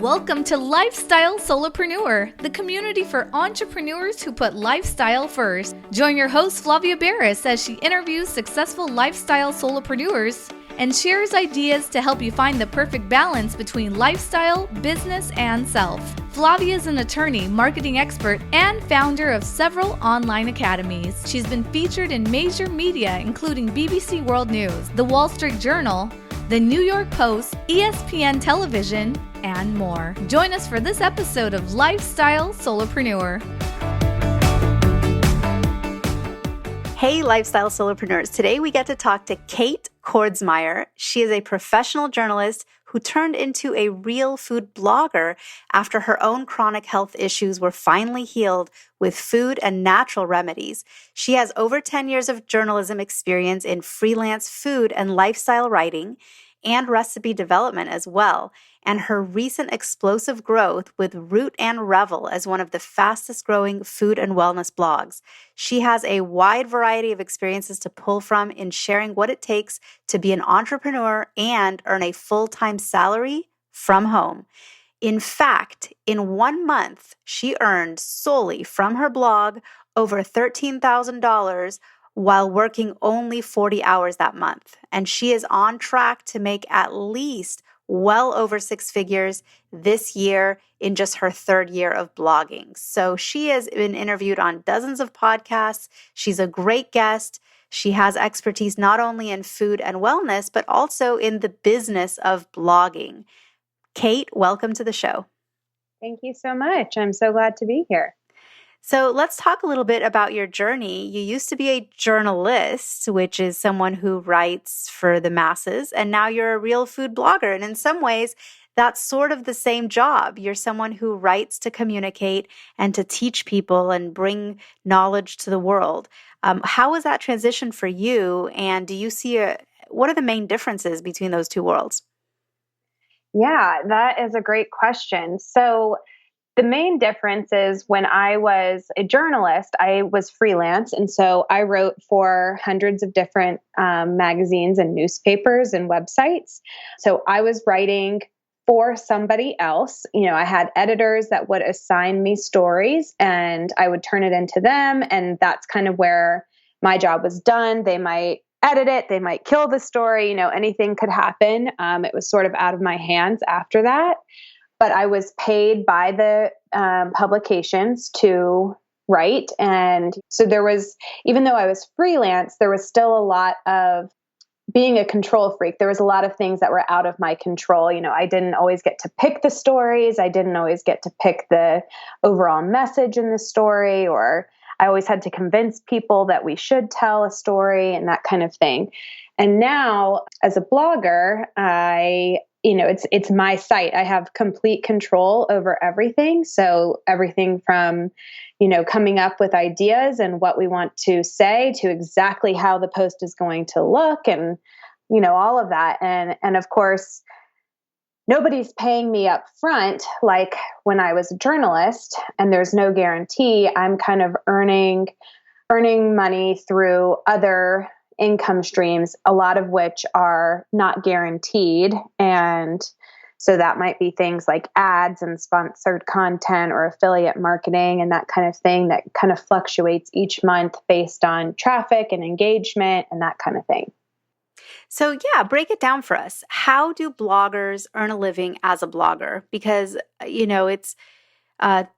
Welcome to Lifestyle Solopreneur, the community for entrepreneurs who put lifestyle first. Join your host, Flavia Barris, as she interviews successful lifestyle solopreneurs and shares ideas to help you find the perfect balance between lifestyle, business, and self. Flavia is an attorney, marketing expert, and founder of several online academies. She's been featured in major media, including BBC World News, The Wall Street Journal, The New York Post, ESPN Television, and more. Join us for this episode of Lifestyle Solopreneur. Hey, Lifestyle Solopreneurs. Today we get to talk to Kate Kordsmeier. She is a professional journalist who turned into a real food blogger after her own chronic health issues were finally healed with food and natural remedies. She has over 10 years of journalism experience in freelance food and lifestyle writing and recipe development as well, and her recent explosive growth with Root Revel as one of the fastest growing food and wellness blogs. She has a wide variety of experiences to pull from in sharing what it takes to be an entrepreneur and earn a full-time salary from home. In fact, in 1 month, she earned solely from her blog over $13,000 while working only 40 hours that month. And she is on track to make at least well over 6 figures this year in just her third year of blogging. So she has been interviewed on dozens of podcasts. She's a great guest. She has expertise not only in food and wellness, but also in the business of blogging. Kate, welcome to the show. Thank you so much. I'm so glad to be here. So let's talk a little bit about your journey. You used to be a journalist, which is someone who writes for the masses, and now you're a real food blogger. And in some ways, that's sort of the same job. You're someone who writes to communicate and to teach people and bring knowledge to the world. How was that transition for you? And do you see what are the main differences between those two worlds? Yeah, that is a great question. So the main difference is when I was a journalist, I was freelance. And so I wrote for hundreds of different magazines and newspapers and websites. So I was writing for somebody else. You know, I had editors that would assign me stories and I would turn it into them. And that's kind of where my job was done. They might edit it. They might kill the story. You know, anything could happen. It was sort of out of my hands after that. But I was paid by the publications to write. And so there was, even though I was freelance, there was still a lot of being a control freak. There was a lot of things that were out of my control. You know, I didn't always get to pick the stories. I didn't always get to pick the overall message in the story, or I always had to convince people that we should tell a story and that kind of thing. And now as a blogger, it's my site. I have complete control over everything. So everything from, coming up with ideas and what we want to say to exactly how the post is going to look and, all of that. And of course, nobody's paying me up front like when I was a journalist, and there's no guarantee. I'm kind of earning money through other income streams, a lot of which are not guaranteed. And so that might be things like ads and sponsored content or affiliate marketing and that kind of thing that kind of fluctuates each month based on traffic and engagement and that kind of thing. So yeah, break it down for us. How do bloggers earn a living as a blogger? Because, it's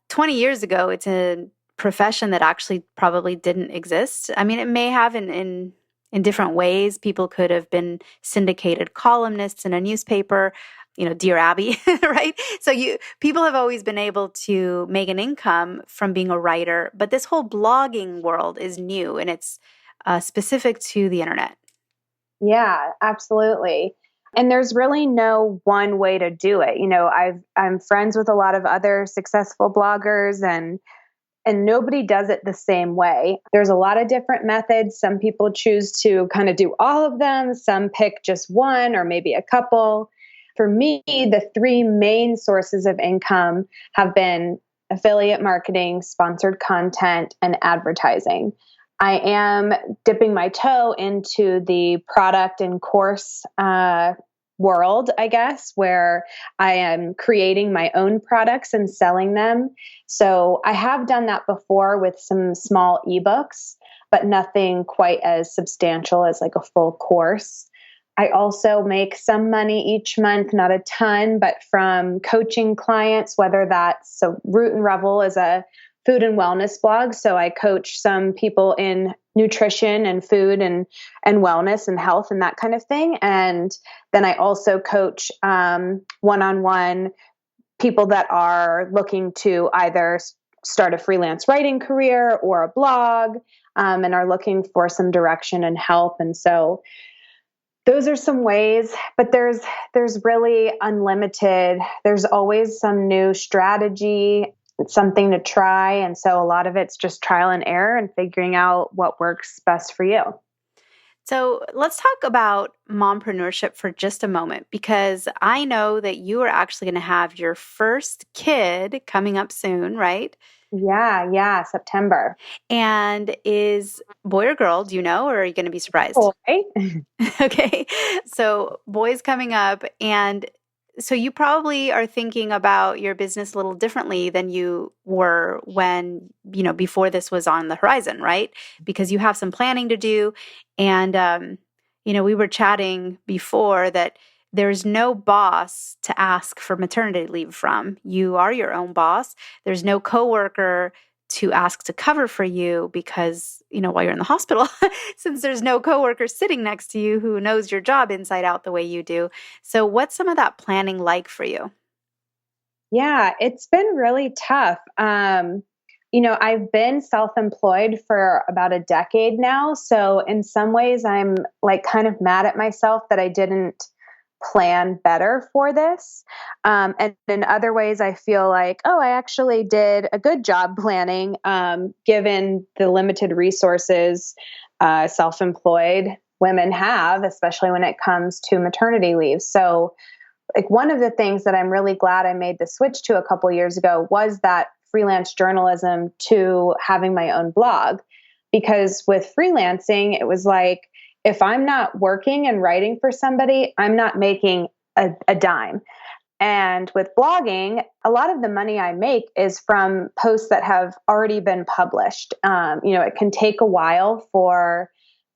20 years ago, it's a profession that actually probably didn't exist. I mean, it may have in different ways. People could have been syndicated columnists in a newspaper, Dear Abby, right? So people have always been able to make an income from being a writer, but this whole blogging world is new and it's specific to the internet. Yeah, absolutely. And there's really no one way to do it. I'm friends with a lot of other successful bloggers and nobody does it the same way. There's a lot of different methods. Some people choose to kind of do all of them. Some pick just one or maybe a couple. For me, the 3 main sources of income have been affiliate marketing, sponsored content, and advertising. I am dipping my toe into the product and course world, I guess, where I am creating my own products and selling them. So I have done that before with some small ebooks, but nothing quite as substantial as like a full course. I also make some money each month, not a ton, but from coaching clients, whether that's so Root Revel is a food and wellness blog. So I coach some people in nutrition and food and wellness and health and that kind of thing. And then I also coach one-on-one people that are looking to either start a freelance writing career or a blog, and are looking for some direction and help. And so those are some ways, but there's really unlimited. There's always some new strategy, something to try. And so a lot of it's just trial and error and figuring out what works best for you. So let's talk about mompreneurship for just a moment, because I know that you are actually going to have your first kid coming up soon, right? Yeah, September. And is boy or girl, do you know, or are you going to be surprised? Boy. Okay. So boys coming up. And so you probably are thinking about your business a little differently than you were when, before this was on the horizon, right? Because you have some planning to do. And, we were chatting before that there's no boss to ask for maternity leave from. You are your own boss. There's no coworker to ask to cover for you because, while you're in the hospital, since there's no coworker sitting next to you who knows your job inside out the way you do. So what's some of that planning like for you? Yeah, it's been really tough. I've been self-employed for about a decade now. So in some ways, I'm like kind of mad at myself that I didn't plan better for this. And in other ways, I feel like, oh, I actually did a good job planning, given the limited resources self-employed women have, especially when it comes to maternity leave. So like one of the things that I'm really glad I made the switch to a couple years ago was that freelance journalism to having my own blog. Because with freelancing, it was like, if I'm not working and writing for somebody, I'm not making a dime. And with blogging, a lot of the money I make is from posts that have already been published. It can take a while for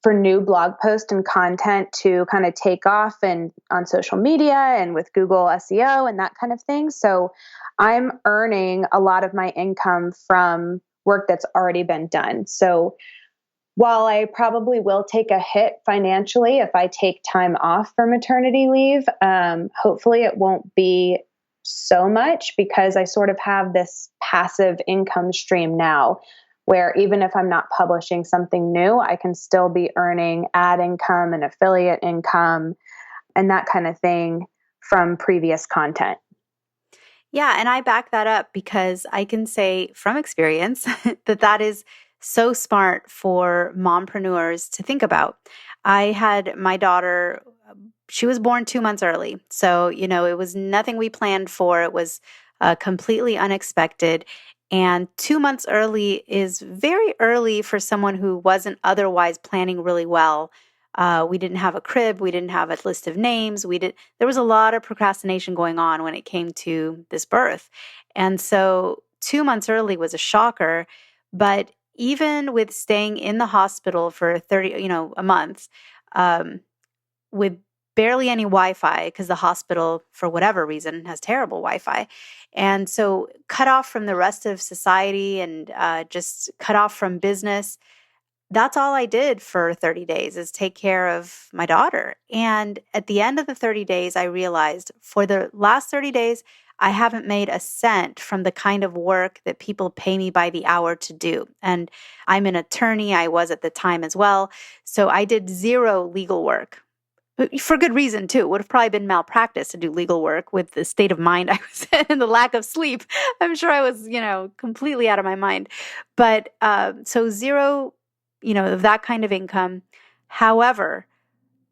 new blog posts and content to kind of take off and on social media and with Google SEO and that kind of thing. So I'm earning a lot of my income from work that's already been done. So while I probably will take a hit financially if I take time off for maternity leave, hopefully it won't be so much because I sort of have this passive income stream now where even if I'm not publishing something new, I can still be earning ad income and affiliate income and that kind of thing from previous content. Yeah, and I back that up because I can say from experience that is so smart for mompreneurs to think about. I had my daughter, she was born 2 months early. So, it was nothing we planned for. It was completely unexpected. And 2 months early is very early for someone who wasn't otherwise planning really well. We didn't have a crib. We didn't have a list of names. There was a lot of procrastination going on when it came to this birth. And so 2 months early was a shocker. But even with staying in the hospital for a month, with barely any Wi-Fi, because the hospital, for whatever reason, has terrible Wi-Fi. And so cut off from the rest of society and just cut off from business. That's all I did for 30 days is take care of my daughter. And at the end of the 30 days, I realized for the last 30 days, I haven't made a cent from the kind of work that people pay me by the hour to do. And I'm an attorney. I was at the time as well. So I did zero legal work. For good reason, too. It would have probably been malpractice to do legal work with the state of mind I was in and the lack of sleep. I'm sure I was, completely out of my mind. But so zero, of that kind of income. However,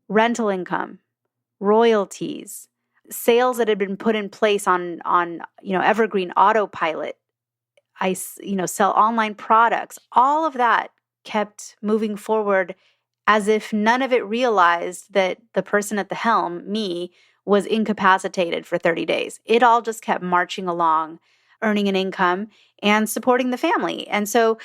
rental income, royalties, sales that had been put in place on evergreen autopilot. I sell online products. All of that kept moving forward as if none of it realized that the person at the helm, me, was incapacitated for 30 days. It all just kept marching along, earning an income and supporting the family. And so,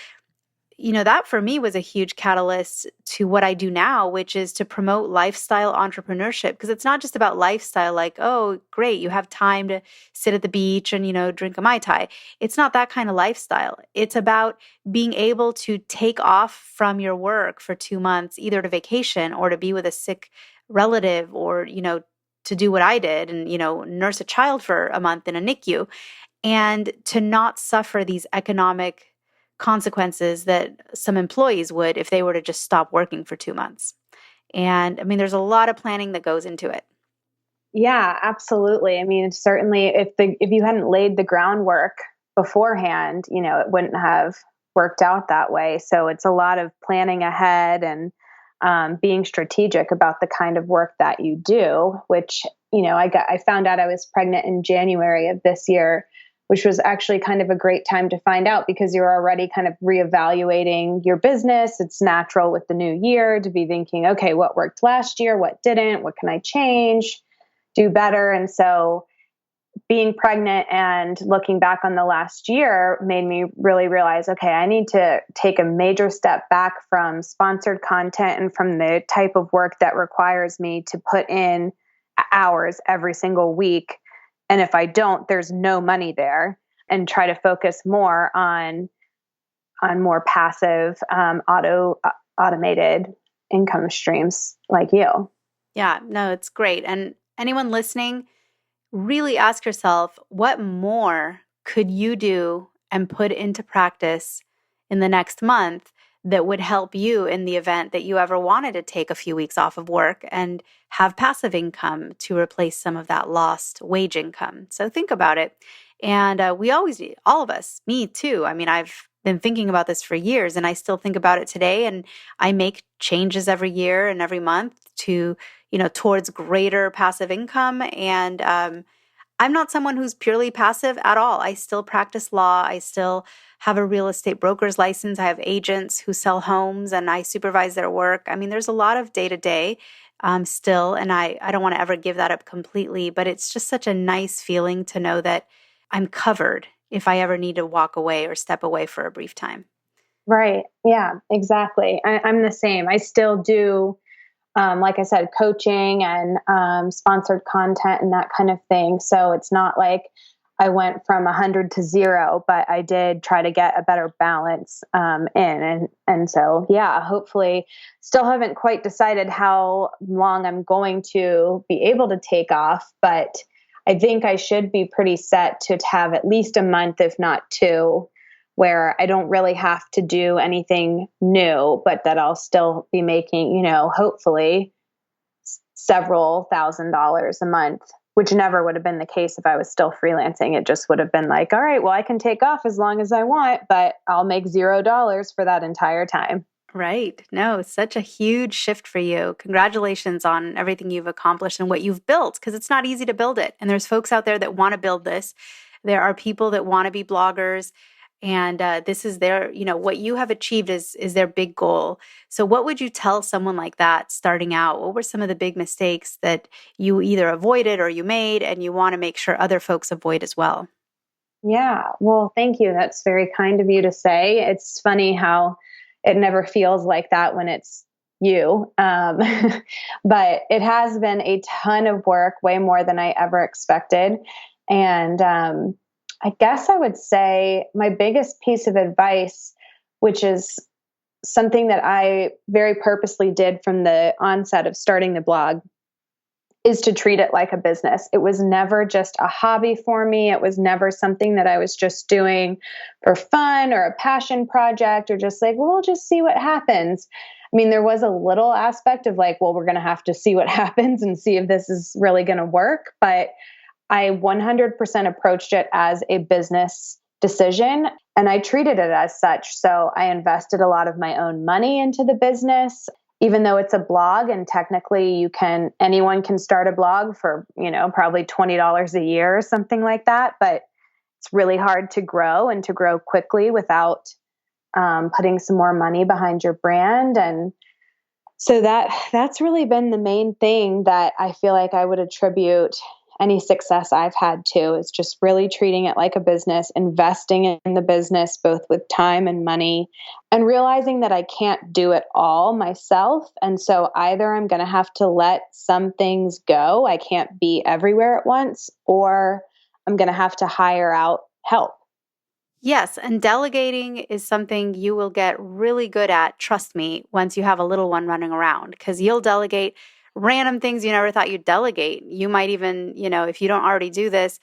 that for me was a huge catalyst to what I do now, which is to promote lifestyle entrepreneurship. Because it's not just about lifestyle, like, oh, great, you have time to sit at the beach and, drink a Mai Tai. It's not that kind of lifestyle. It's about being able to take off from your work for 2 months, either to vacation or to be with a sick relative or, to do what I did and, nurse a child for a month in a NICU and to not suffer these economic consequences that some employees would if they were to just stop working for 2 months. And I mean, there's a lot of planning that goes into it. Yeah, absolutely. I mean, certainly if you hadn't laid the groundwork beforehand, it wouldn't have worked out that way. So it's a lot of planning ahead and being strategic about the kind of work that you do, which, I found out I was pregnant in January of this year, which was actually kind of a great time to find out because you're already kind of reevaluating your business. It's natural with the new year to be thinking, okay, what worked last year? What didn't? What can I change? Do better. And so being pregnant and looking back on the last year made me really realize, okay, I need to take a major step back from sponsored content and from the type of work that requires me to put in hours every single week. And if I don't, there's no money there, and try to focus more on more passive, automated income streams like you. Yeah, no, it's great. And anyone listening, really ask yourself, what more could you do and put into practice in the next month that would help you in the event that you ever wanted to take a few weeks off of work and have passive income to replace some of that lost wage income? So think about it. And we always, all of us, me too. I mean, I've been thinking about this for years and I still think about it today. And I make changes every year and every month to, towards greater passive income. And I'm not someone who's purely passive at all. I still practice law. I still have a real estate broker's license. I have agents who sell homes and I supervise their work. I mean, there's a lot of day to day still, and I don't want to ever give that up completely, but it's just such a nice feeling to know that I'm covered if I ever need to walk away or step away for a brief time. Right. Yeah, exactly. I'm the same. I still do, like I said, coaching and sponsored content and that kind of thing. So it's not like I went from 100 to 0, but I did try to get a better balance in. And so, yeah, hopefully still haven't quite decided how long I'm going to be able to take off, but I think I should be pretty set to have at least a month, if not 2, where I don't really have to do anything new, but that I'll still be making, hopefully several $1,000s a month, which never would have been the case if I was still freelancing. It just would have been like, all right, well, I can take off as long as I want, but I'll make $0 for that entire time. Right. No, it's such a huge shift for you. Congratulations on everything you've accomplished and what you've built, because it's not easy to build it. And there's folks out there that want to build this. There are people that want to be bloggers. And this is their, what you have achieved is their big goal. So what would you tell someone like that starting out? What were some of the big mistakes that you either avoided or you made and you want to make sure other folks avoid as well? Yeah. Well, thank you. That's very kind of you to say. It's funny how it never feels like that when it's you. But it has been a ton of work, way more than I ever expected. And I guess I would say my biggest piece of advice, which is something that I very purposely did from the onset of starting the blog, is to treat it like a business. It was never just a hobby for me. It was never something that I was just doing for fun or a passion project or just like, well, we'll just see what happens. I mean, there was a little aspect of like, well, we're going to have to see what happens and see if this is really going to work. But I 100% approached it as a business decision and I treated it as such. So I invested a lot of my own money into the business, even though it's a blog and technically anyone can start a blog for, probably $20 a year or something like that. But it's really hard to grow and to grow quickly without putting some more money behind your brand. And So that's really been the main thing that I feel like I would attribute any success I've had to, is just really treating it like a business, investing in the business both with time and money, and realizing that I can't do it all myself. And so either I'm going to have to let some things go, I can't be everywhere at once, or I'm going to have to hire out help. Yes, and delegating is something you will get really good at, trust me, once you have a little one running around, because you'll delegate random things you never thought you'd delegate. You might even, if you don't already do this,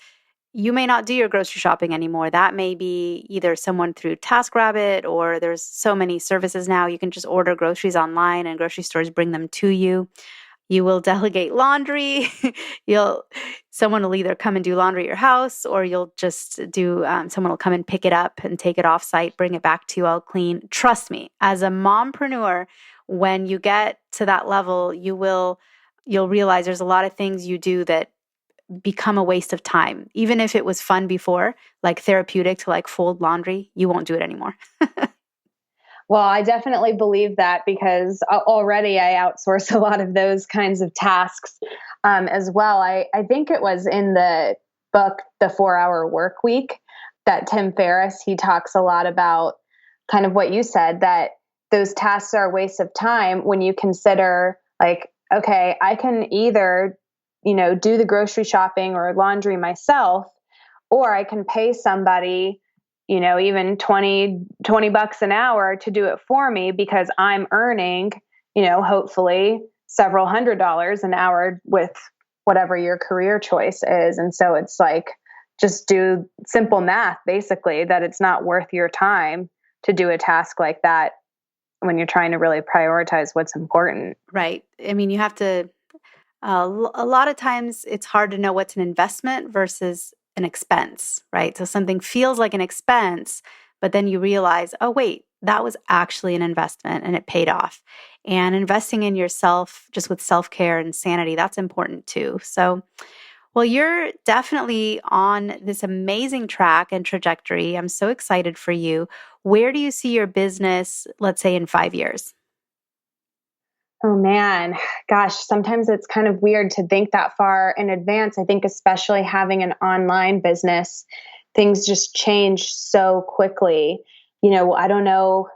you may not do your grocery shopping anymore. That may be either someone through TaskRabbit, or there's so many services now. You can just order groceries online and grocery stores bring them to you. You will delegate laundry. Someone will either come and do laundry at your house, or you'll just do, someone will come and pick it up and take it off site, bring it back to you all clean. Trust me, as a mompreneur, when you get to that level, you'll realize there's a lot of things you do that become a waste of time. Even if it was fun before, like therapeutic to like fold laundry, you won't do it anymore. Well, I definitely believe that, because already I outsource a lot of those kinds of tasks as well. I think it was in the book, The 4 Hour Work Week, that Tim Ferriss, he talks a lot about kind of what you said, that those tasks are a waste of time when you consider, like, okay, I can either, do the grocery shopping or laundry myself, or I can pay somebody, even 20 bucks an hour to do it for me, because I'm earning, hopefully several $100s an hour with whatever your career choice is. And so it's like, just do simple math, basically, that it's not worth your time to do a task like that when you're trying to really prioritize what's important. Right. I mean, you have to, a lot of times it's hard to know what's an investment versus an expense, right? So something feels like an expense, but then you realize, oh, wait, that was actually an investment and it paid off. And investing in yourself, just with self-care and sanity, that's important too. So, well, you're definitely on this amazing track and trajectory. I'm so excited for you. Where do you see your business, let's say, in 5 years? Oh man, gosh, sometimes it's kind of weird to think that far in advance. I think especially having an online business, things just change so quickly. I don't know,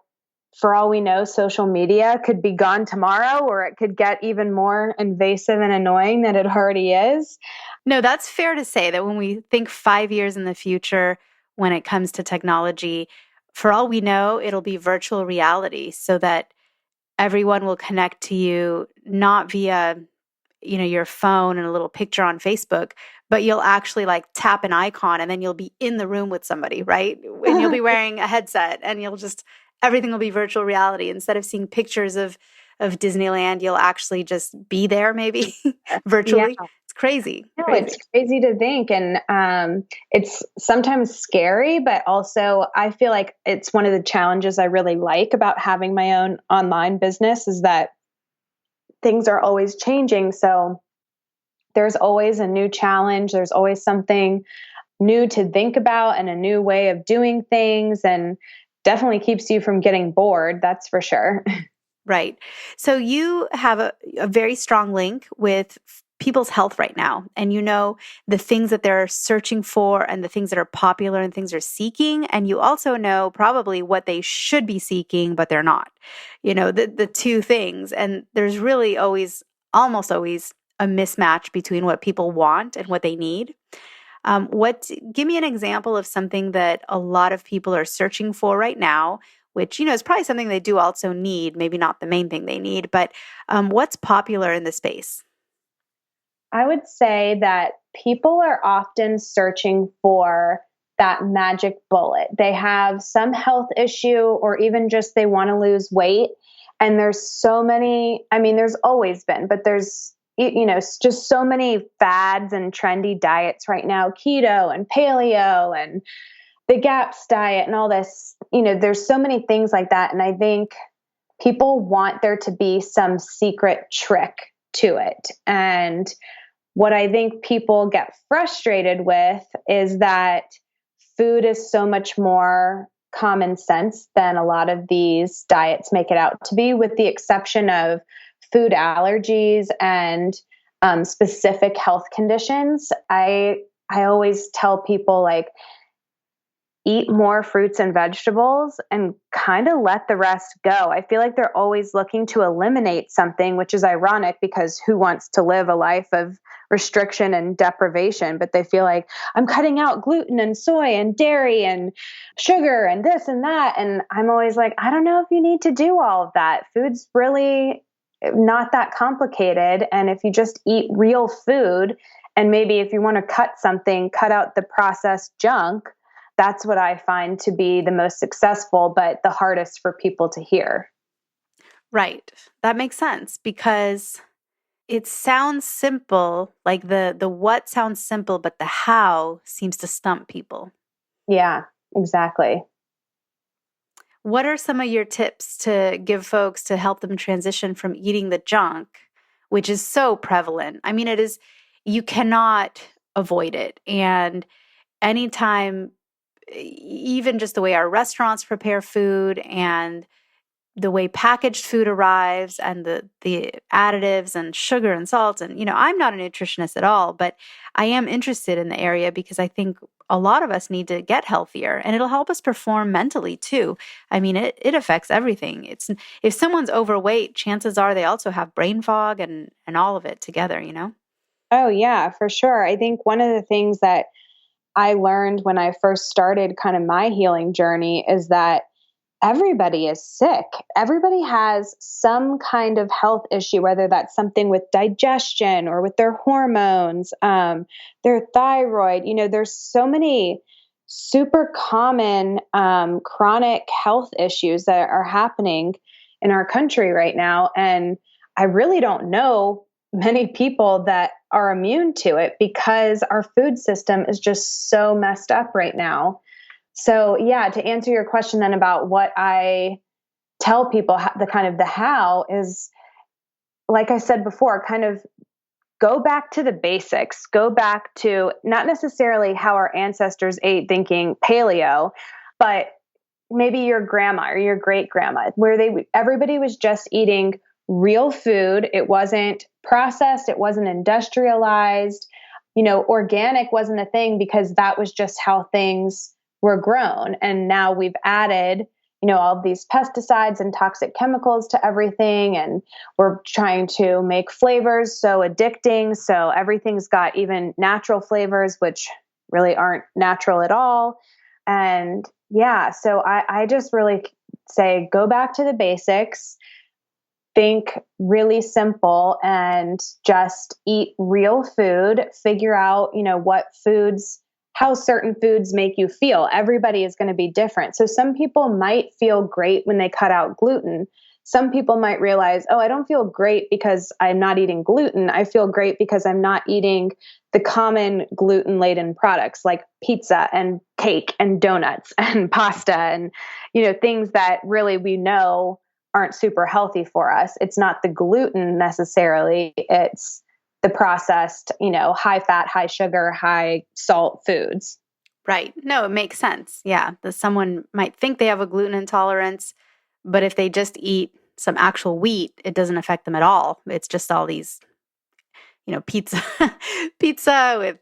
for all we know, social media could be gone tomorrow, or it could get even more invasive and annoying than it already is. No, that's fair to say that when we think 5 years in the future, when it comes to technology, for all we know, it'll be virtual reality, so that everyone will connect to you not via, your phone and a little picture on Facebook, but you'll actually like tap an icon and then you'll be in the room with somebody, right? And you'll be wearing a headset and everything will be virtual reality. Instead of seeing pictures of Disneyland, you'll actually just be there maybe Yeah. virtually. It's crazy, No, crazy. it's crazy to think. And it's sometimes scary, but also I feel like it's one of the challenges I really like about having my own online business, is that things are always changing. So there's always a new challenge. There's always something new to think about and a new way of doing things, and definitely keeps you from getting bored. That's for sure. Right. So you have a very strong link with people's health right now. And the things that they're searching for and the things that are popular and things they're seeking. And you also know probably what they should be seeking, but they're not. The two things. And there's really almost always, a mismatch between what people want and what they need. Give me an example of something that a lot of people are searching for right now, which, is probably something they do also need, maybe not the main thing they need, but what's popular in the space? I would say that people are often searching for that magic bullet. They have some health issue, or even just they want to lose weight. And there's so many, I mean, there's always been, but there's, just so many fads and trendy diets right now, keto and paleo and the GAPS diet and all this, there's so many things like that. And I think people want there to be some secret trick to it. And what I think people get frustrated with is that food is so much more common sense than a lot of these diets make it out to be, with the exception of food allergies and specific health conditions, I always tell people, like, eat more fruits and vegetables and kind of let the rest go. I feel like they're always looking to eliminate something, which is ironic because who wants to live a life of restriction and deprivation? But they feel like, I'm cutting out gluten and soy and dairy and sugar and this and that. And I'm always like, I don't know if you need to do all of that. Food's really not that complicated. And if you just eat real food, and maybe if you want to cut something, cut out the processed junk, that's what I find to be the most successful, but the hardest for people to hear. Right. That makes sense because it sounds simple, like the what sounds simple, but the how seems to stump people. Yeah, exactly. What are some of your tips to give folks to help them transition from eating the junk, which is so prevalent? I mean, it is, you cannot avoid it. And anytime, even just the way our restaurants prepare food and the way packaged food arrives and the additives and sugar and salt, and I'm not a nutritionist at all, but I am interested in the area because I think a lot of us need to get healthier, and it'll help us perform mentally too. I mean, it affects everything. It's, if someone's overweight, chances are they also have brain fog and all of it together. Oh, yeah, for sure. I think one of the things that I learned when I first started kind of my healing journey is that everybody is sick. Everybody has some kind of health issue, whether that's something with digestion or with their hormones, their thyroid. There's so many super common chronic health issues that are happening in our country right now. And I really don't know many people that are immune to it because our food system is just so messed up right now. So yeah, to answer your question then about what I tell people, the how is, like I said before, kind of go back to the basics, go back to not necessarily how our ancestors ate, thinking paleo, but maybe your grandma or your great grandma, where everybody was just eating real food. It wasn't processed, it wasn't industrialized. Organic wasn't a thing because that was just how things were grown. And now we've added, all of these pesticides and toxic chemicals to everything. And we're trying to make flavors so addicting. So everything's got even natural flavors, which really aren't natural at all. And yeah, so I just really say, go back to the basics, think really simple, and just eat real food. Figure out, how certain foods make you feel. Everybody is going to be different. So some people might feel great when they cut out gluten. Some people might realize, oh, I don't feel great because I'm not eating gluten. I feel great because I'm not eating the common gluten-laden products like pizza and cake and donuts and pasta and, things that really we know aren't super healthy for us. It's not the gluten necessarily. It's the processed, high fat, high sugar, high salt foods. Right. No, it makes sense. Yeah. Someone might think they have a gluten intolerance, but if they just eat some actual wheat, it doesn't affect them at all. It's just all these, pizza, pizza with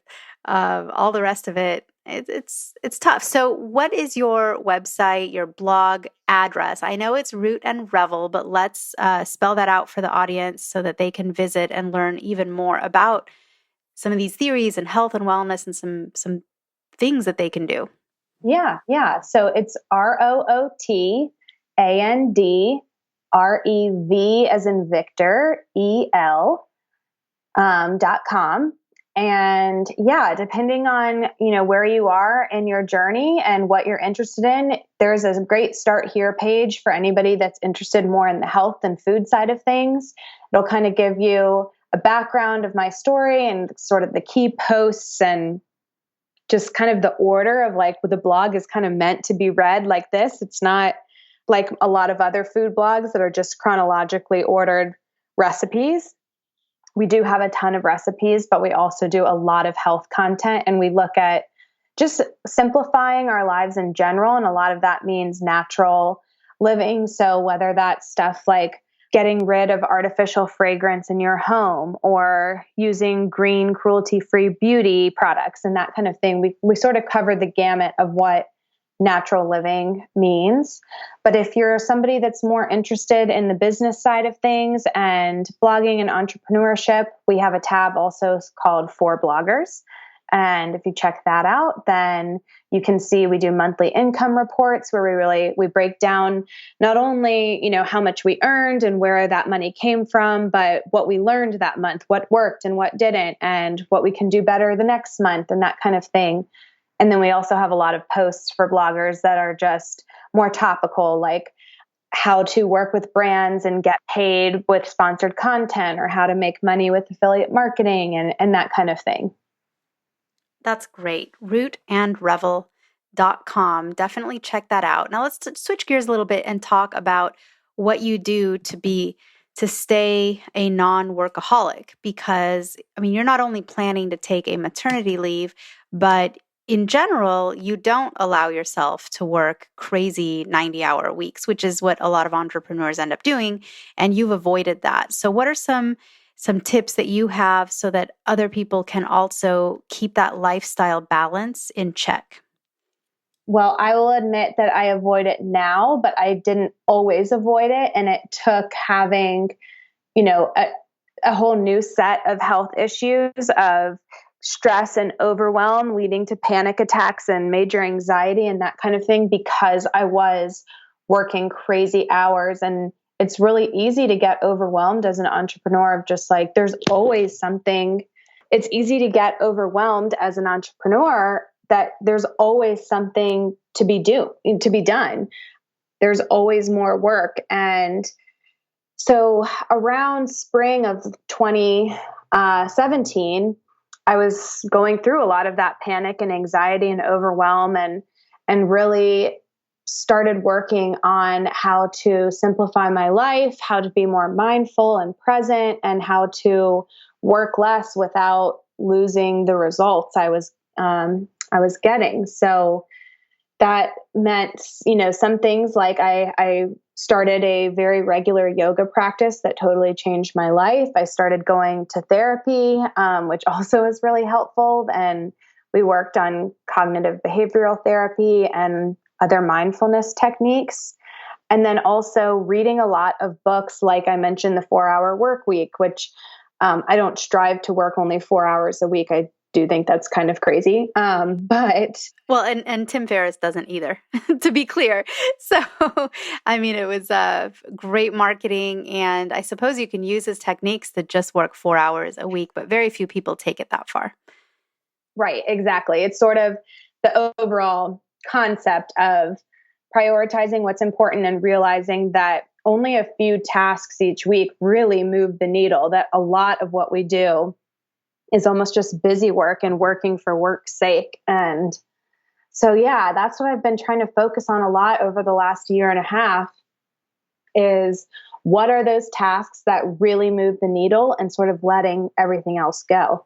all the rest of it. It's tough. So what is your website, your blog address? I know it's Root and Revel, but let's spell that out for the audience so that they can visit and learn even more about some of these theories and health and wellness and some things that they can do. Yeah. So it's ROOTANDREV as in Victor, EL.com. And yeah, depending on, where you are in your journey and what you're interested in, there's a great start here page for anybody that's interested more in the health and food side of things. It'll kind of give you a background of my story and sort of the key posts and just kind of the order of like the blog is kind of meant to be read like this. It's not like a lot of other food blogs that are just chronologically ordered recipes. We do have a ton of recipes, but we also do a lot of health content, and we look at just simplifying our lives in general. And a lot of that means natural living. So whether that's stuff like getting rid of artificial fragrance in your home, or using green, cruelty-free beauty products and that kind of thing. We sort of cover the gamut of what natural living means. But if you're somebody that's more interested in the business side of things and blogging and entrepreneurship, we have a tab also called For Bloggers. And if you check that out, then you can see we do monthly income reports where we break down not only, how much we earned and where that money came from, but what we learned that month, what worked and what didn't, and what we can do better the next month and that kind of thing. And then we also have a lot of posts for bloggers that are just more topical, like how to work with brands and get paid with sponsored content, or how to make money with affiliate marketing and that kind of thing. That's great. rootandrevel.com. Definitely check that out. Now let's switch gears a little bit and talk about what you do to stay a non-workaholic, because you're not only planning to take a maternity leave, but in general, you don't allow yourself to work crazy 90-hour weeks, which is what a lot of entrepreneurs end up doing, and you've avoided that. So what are some tips that you have so that other people can also keep that lifestyle balance in check? Well, I will admit that I avoid it now, but I didn't always avoid it. And it took having, a whole new set of health issues of stress and overwhelm leading to panic attacks and major anxiety and that kind of thing, because I was working crazy hours. And it's really easy to get overwhelmed as an entrepreneur of just like, there's always something. It's easy to get overwhelmed as an entrepreneur that there's always something to be done. There's always more work. And so around spring of 2017, I was going through a lot of that panic and anxiety and overwhelm, and really started working on how to simplify my life, how to be more mindful and present, and how to work less without losing the results I was getting. So that meant, some things like I started a very regular yoga practice that totally changed my life. I started going to therapy, which also is really helpful. And we worked on cognitive behavioral therapy and other mindfulness techniques. And then also reading a lot of books, like I mentioned, the 4-Hour Work Week, which I don't strive to work only 4 hours a week. I do think that's kind of crazy. But well, and Tim Ferriss doesn't either, to be clear. So, it was great marketing, and I suppose you can use his techniques to just work 4 hours a week, but very few people take it that far. Right, exactly. It's sort of the overall concept of prioritizing what's important and realizing that only a few tasks each week really move the needle, that a lot of what we do is almost just busy work and working for work's sake. And so, yeah, that's what I've been trying to focus on a lot over the last year and a half, is what are those tasks that really move the needle, and sort of letting everything else go.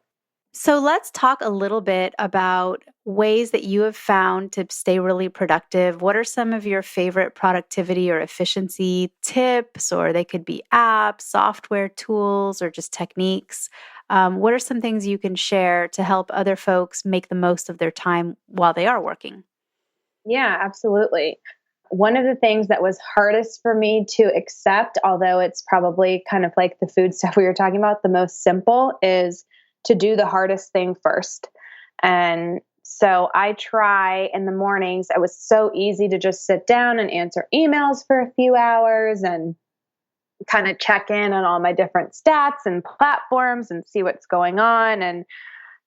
So let's talk a little bit about ways that you have found to stay really productive. What are some of your favorite productivity or efficiency tips? Or they could be apps, software tools, or just techniques. What are some things you can share to help other folks make the most of their time while they are working? Yeah, absolutely. One of the things that was hardest for me to accept, although it's probably kind of like the food stuff we were talking about, the most simple, is to do the hardest thing first. And so I try in the mornings. It was so easy to just sit down and answer emails for a few hours and kind of check in on all my different stats and platforms and see what's going on. And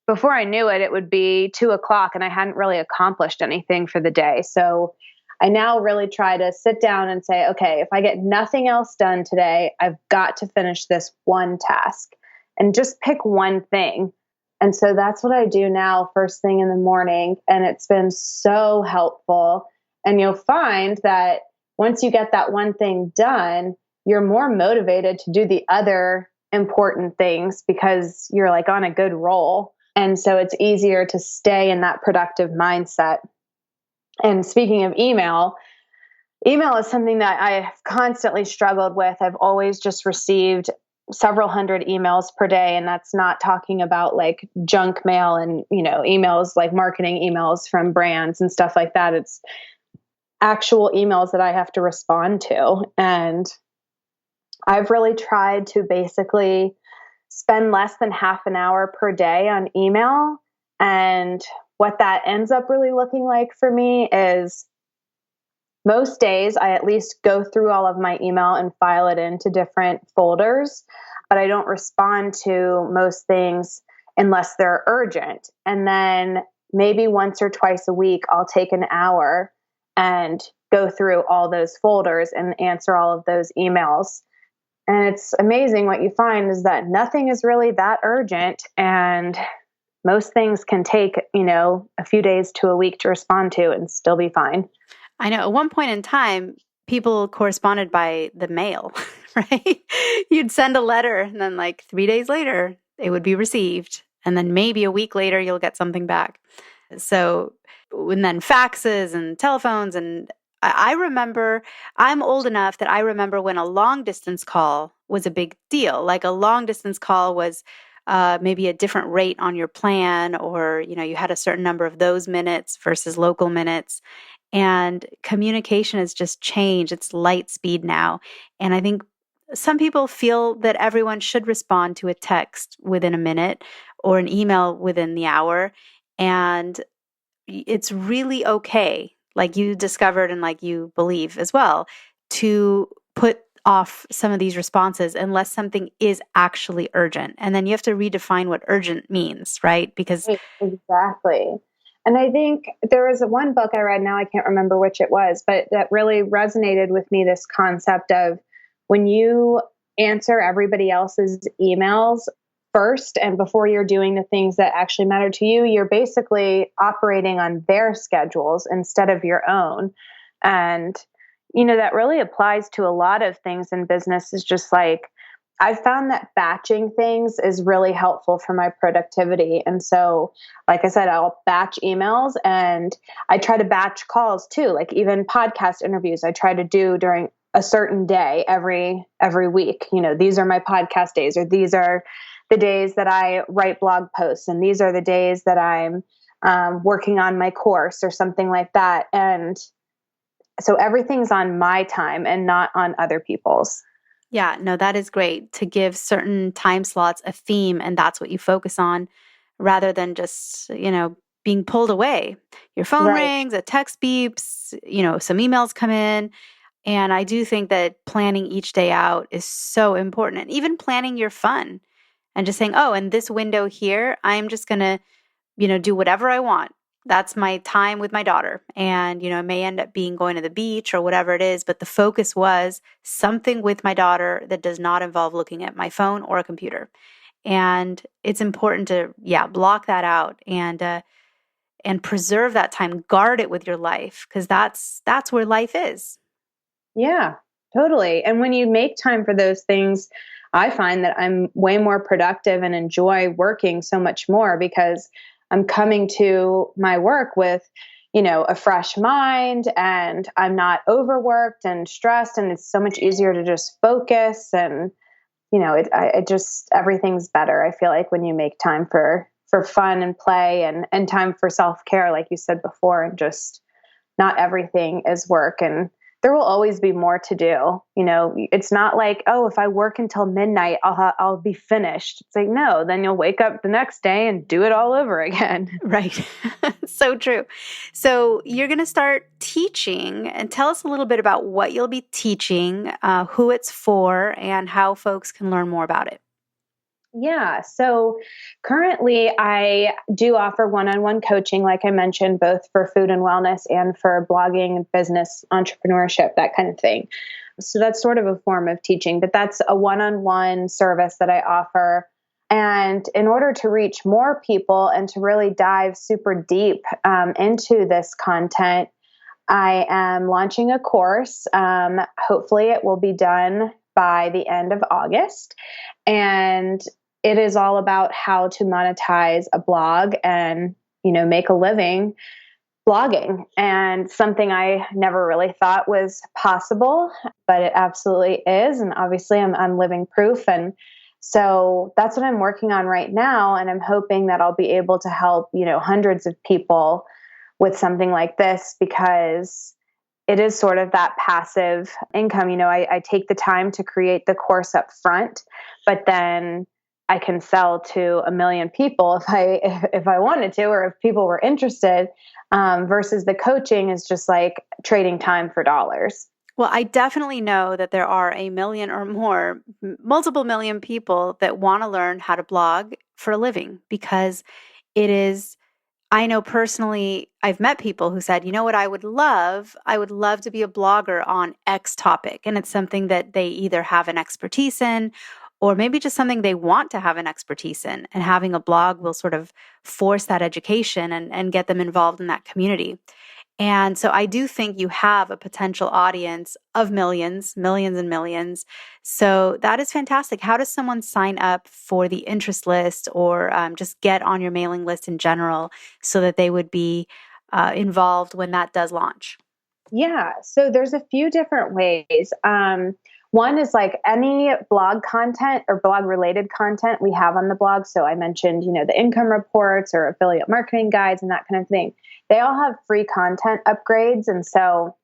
before I knew it, it would be 2:00 and I hadn't really accomplished anything for the day. So I now really try to sit down and say, okay, if I get nothing else done today, I've got to finish this one task, and just pick one thing. And so that's what I do now first thing in the morning. And it's been so helpful. And you'll find that once you get that one thing done, you're more motivated to do the other important things because you're like on a good roll. And so it's easier to stay in that productive mindset. And speaking of email, email is something that I've constantly struggled with. I've always just received several hundred emails per day. And that's not talking about like junk mail and, emails like marketing emails from brands and stuff like that. It's actual emails that I have to respond to. And I've really tried to basically spend less than half an hour per day on email. And what that ends up really looking like for me is most days I at least go through all of my email and file it into different folders, but I don't respond to most things unless they're urgent. And then maybe once or twice a week, I'll take an hour and go through all those folders and answer all of those emails. And it's amazing what you find is that nothing is really that urgent, and most things can take, a few days to a week to respond to and still be fine. I know at one point in time, people corresponded by the mail, right? You'd send a letter and then like 3 days later, it would be received. And then maybe a week later, you'll get something back. So, and then faxes and telephones. And I remember, I'm old enough that I remember when a long distance call was a big deal. Like a long distance call was maybe a different rate on your plan, or, you had a certain number of those minutes versus local minutes. And communication has just changed. It's light speed now. And I think some people feel that everyone should respond to a text within a minute or an email within the hour. And it's really okay, like you discovered and like you believe as well, to put off some of these responses unless something is actually urgent. And then you have to redefine what urgent means, right? Because exactly. And I think there was one book I read, now I can't remember which it was, but that really resonated with me, this concept of when you answer everybody else's emails first and before you're doing the things that actually matter to you, you're basically operating on their schedules instead of your own. And, that really applies to a lot of things in business. Is just like, I've found that batching things is really helpful for my productivity. And so, like I said, I'll batch emails and I try to batch calls too. Like even podcast interviews, I try to do during a certain day every week. These are my podcast days, or these are the days that I write blog posts, and these are the days that I'm working on my course or something like that. And so everything's on my time and not on other people's. yeah, no, that is great to give certain time slots a theme, and that's what you focus on rather than just, being pulled away. Your phone rings, a text beeps, some emails come in. And I do think that planning each day out is so important. And even planning your fun and just saying, oh, in this window here, I'm just going to, do whatever I want. That's my time with my daughter. And, it may end up being going to the beach or whatever it is, but the focus was something with my daughter that does not involve looking at my phone or a computer. And it's important to, block that out and preserve that time, guard it with your life, because that's where life is. Yeah, totally. And when you make time for those things, I find that I'm way more productive and enjoy working so much more because I'm coming to my work with, a fresh mind, and I'm not overworked and stressed, and it's so much easier to just focus, and, it just, everything's better. I feel like when you make time for fun and play and time for self-care, like you said before, and just not everything is work. And there will always be more to do. It's not like, oh, if I work until midnight, I'll be finished. It's like, no, then you'll wake up the next day and do it all over again. Right. So true. So you're going to start teaching, and tell us a little bit about what you'll be teaching, who it's for, and how folks can learn more about it. Yeah. So currently I do offer one-on-one coaching, like I mentioned, both for food and wellness and for blogging, business, entrepreneurship, that kind of thing. So that's sort of a form of teaching, but that's a one-on-one service that I offer. And in order to reach more people and to really dive super deep into this content, I am launching a course. Hopefully it will be done by the end of August. And it is all about how to monetize a blog and, make a living blogging, and something I never really thought was possible, but it absolutely is. And obviously I'm living proof. And so that's what I'm working on right now. And I'm hoping that I'll be able to help, hundreds of people with something like this, because it is sort of that passive income. I take the time to create the course up front, but then I can sell to a million people if I wanted to, or if people were interested, versus the coaching is just like trading time for dollars. Well, I definitely know that there are a million or more, multiple million people that want to learn how to blog for a living, because it is, I know personally, I've met people who said, you know what, I would love to be a blogger on X topic. And it's something that they either have an expertise in, or maybe just something they want to have an expertise in. And having a blog will sort of force that education and get them involved in that community. And so I do think you have a potential audience of millions and millions. So that is fantastic. How does someone sign up for the interest list, or just get on your mailing list in general, so that they would be involved when that does launch? Yeah. So there's a few different ways. One is like any blog content or blog related content we have on the blog. So I mentioned, the income reports or affiliate marketing guides and that kind of thing. They all have free content upgrades. And so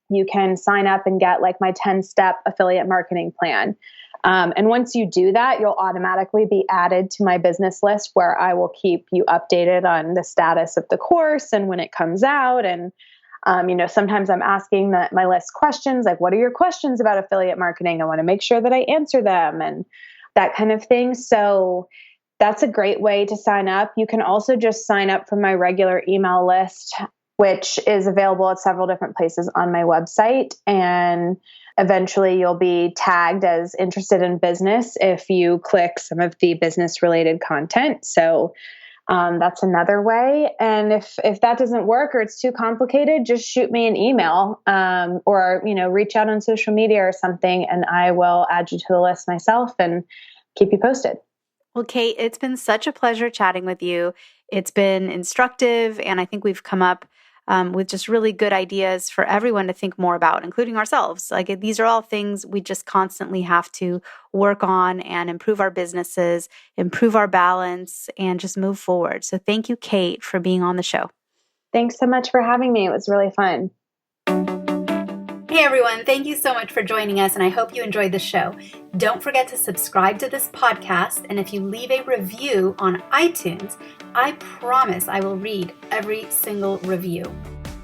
you can sign up and get like my 10-step affiliate marketing plan. And once you do that, you'll automatically be added to my business list, where I will keep you updated on the status of the course and when it comes out. And sometimes I'm asking my list questions, like, what are your questions about affiliate marketing? I want to make sure that I answer them and that kind of thing. So that's a great way to sign up. You can also just sign up for my regular email list, which is available at several different places on my website. And eventually you'll be tagged as interested in business if you click some of the business related content. So that's another way. And if that doesn't work or it's too complicated, just shoot me an email, or, reach out on social media or something, and I will add you to the list myself and keep you posted. Well, Kate, it's been such a pleasure chatting with you. It's been instructive, and I think we've come up with just really good ideas for everyone to think more about, including ourselves. Like, these are all things we just constantly have to work on and improve our businesses, improve our balance, and just move forward. So thank you, Kate, for being on the show. Thanks so much for having me. It was really fun. Hey everyone, thank you so much for joining us, and I hope you enjoyed the show. Don't forget to subscribe to this podcast, and if you leave a review on iTunes, I promise I will read every single review.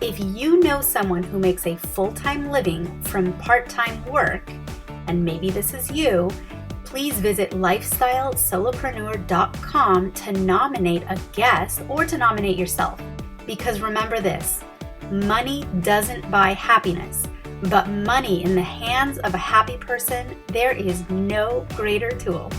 If you know someone who makes a full-time living from part-time work, and maybe this is you, please visit lifestylesolopreneur.com to nominate a guest or to nominate yourself. Because remember this, money doesn't buy happiness. But money in the hands of a happy person, there is no greater tool.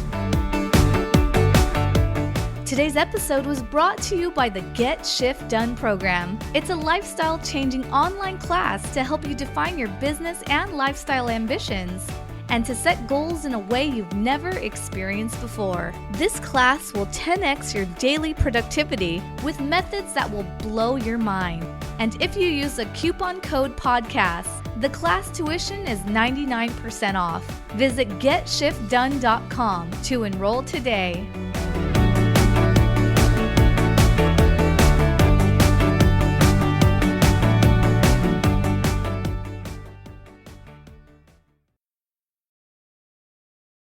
Today's episode was brought to you by the Get Shift Done program. It's a lifestyle-changing online class to help you define your business and lifestyle ambitions, and to set goals in a way you've never experienced before. This class will 10x your daily productivity with methods that will blow your mind. And if you use a coupon code podcast, the class tuition is 99% off. Visit GetShiftDone.com to enroll today.